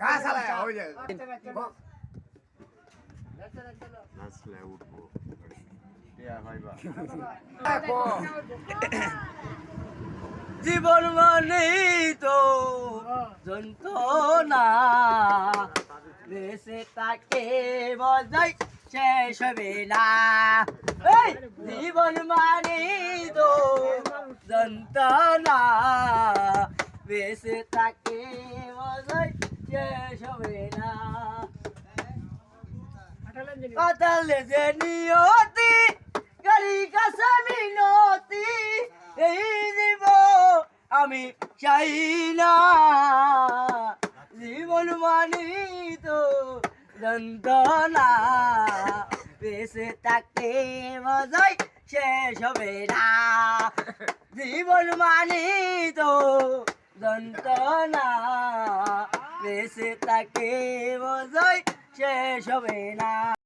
ঘাস আলায় হয়ে যায় নাচলে উঠবো জীবন মানেই তো যন্ত্রণা দেশে তাকে বজাই শেষ হবে না এই জীবন মানেই তো যন্ত্রণা বেঁচে তাকে বজাই শেষ হবে না পাতালে যে নিয়তি গাড়ি কাছে মিনতি এই জীব আমি চাই না জীবন মানি তো যন্ত্রণা বেঁচে থাকতে মজাই শেষ হবে না জীবন মানি তো যন্ত্রণা বেঁচে থাকতে মজাই শেষ হবে না।